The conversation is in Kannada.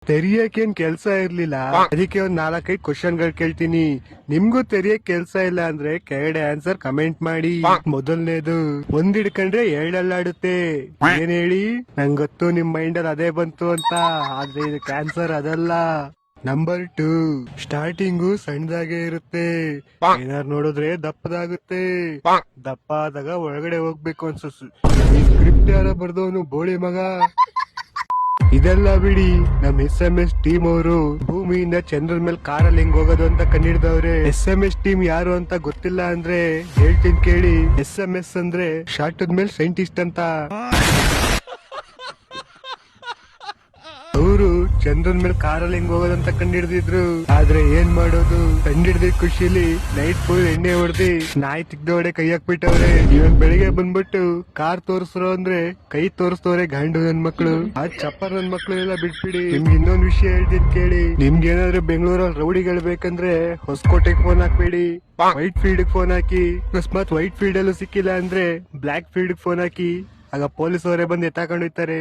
ತೆರಿಯಕೇನ್ ಕೆಲ್ಸ ಇರ್ಲಿಲ್ಲ, ಅದಕ್ಕೆ ಒಂದ್ 4-5 ಕ್ವಶನ್ಗಳು ಕೇಳ್ತೀನಿ. ನಿಮ್ಗೂ ತೆರಿಯಕ್ ಕೆಲ್ಸ ಇಲ್ಲ ಅಂದ್ರೆ ಕೆಳಗಡೆ ಆನ್ಸರ್ ಕಮೆಂಟ್ ಮಾಡಿ. ಮೊದಲನೇದು, ಒಂದ್ ಹಿಡ್ಕಂಡ್ರೆ ಎರಡಲ್ಲಾಡುತ್ತೆ. ಏನ್ ಹೇಳಿ? ನಂಗ್ ಗೊತ್ತು ನಿಮ್ ಮೈಂಡ್ ಅಲ್ಲಿ ಅದೇ ಬಂತು ಅಂತ, ಆದ್ರೆ ಇದಕ್ಕೆ ಆನ್ಸರ್ ಅದಲ್ಲ. ನಂಬರ್ 2, ಸ್ಟಾರ್ಟಿಂಗು ಸಣ್ಣದಾಗೆ ಇರುತ್ತೆ, ಏನಾರು ನೋಡಿದ್ರೆ ದಪ್ಪದಾಗುತ್ತೆ. ದಪ್ಪ ಆದಾಗ ಒಳಗಡೆ ಹೋಗ್ಬೇಕು ಅನ್ಸುತ್ತೆ. ಈ ಸ್ಕ್ರಿಪ್ಟ್ ಯಾರ ಬರ್ದವನು ಬೋಳಿ ಮಗ. ಇದೆಲ್ಲ ಬಿಡಿ, ನಮ್ SMS ಟೀಮ್ ಅವರು ಭೂಮಿಯಿಂದ ಚಂದ್ರನ ಮೇಲೆ ಕಾರಲ್ಲಿ ಹೆಂಗ್ ಹೋಗೋದು ಅಂತ ಕಂಡಿಡ್ದವ್ರೆ. SMS ಟೀಮ್ ಯಾರು ಅಂತ ಗೊತ್ತಿಲ್ಲ ಅಂದ್ರೆ ಹೇಳ್ತೀನಿ ಕೇಳಿ. SMS ಅಂದ್ರೆ ಶಾರ್ಟದ ಮೇಲೆ ಸೈಂಟಿಸ್ಟ್ ಅಂತ. ಅವರು ಚಂದ್ರನ್ ಮೇಲೆ ಕಾರಲ್ಲಿ ಹೆಂಗ್ ಹೋಗೋದಂತ ಕಂಡಿಡ್ದಿದ್ರು. ಆದ್ರೆ ಏನ್ ಮಾಡೋದು, ಕಂಡಿಡ್ದಿದ್ ಖುಷಿಲಿ ನೈಟ್ ಫುಲ್ ಎಣ್ಣೆ ಹೊಡೆದಿ ನಾಯಿ ತಿಗ್ದೋಡೆ ಕೈ ಹಾಕ್ಬಿಟ್ಟವ್ರೆ. ಇವನ್ ಬೆಳಿಗ್ಗೆ ಬಂದ್ಬಿಟ್ಟು ಕಾರ್ ತೋರಿಸ್ರು ಅಂದ್ರೆ ಕೈ ತೋರಿಸ್ತವ್ರೆ ಗಾಂಡು ನನ್ ಮಕ್ಳು. ಆ ಚಪ್ಪರ್ ನನ್ ಮಕ್ಳು ಎಲ್ಲ ಬಿಟ್ಬಿಡಿ. ನಿಮ್ಗೆ ಇನ್ನೊಂದ್ ವಿಷಯ ಹೇಳ್ತೀನಿ ಕೇಳಿ. ನಿಮ್ಗೆ ಏನಾದ್ರು ಬೆಂಗಳೂರಲ್ಲಿ ರೌಡಿಗಳು ಬೇಕಂದ್ರೆ ಹೊಸಕೋಟೆಗೆ ಫೋನ್ ಹಾಕ್ಬೇಡಿ, ವೈಟ್ ಫೀಲ್ಡ್ ಫೋನ್ ಹಾಕಿ. ಅಕಸ್ಮಾತ್ ವೈಟ್ ಫೀಲ್ಡ್ ಅಲ್ಲೂ ಸಿಕ್ಕಿಲ್ಲ ಅಂದ್ರೆ ಬ್ಲಾಕ್ ಫೀಲ್ಡ್ ಫೋನ್ ಹಾಕಿ. ಆಗ ಪೊಲೀಸ್ ಅವರೇ ಬಂದು ಎತ್ತಾಕೊಂಡು ಹೋಗ್ತಾರೆ.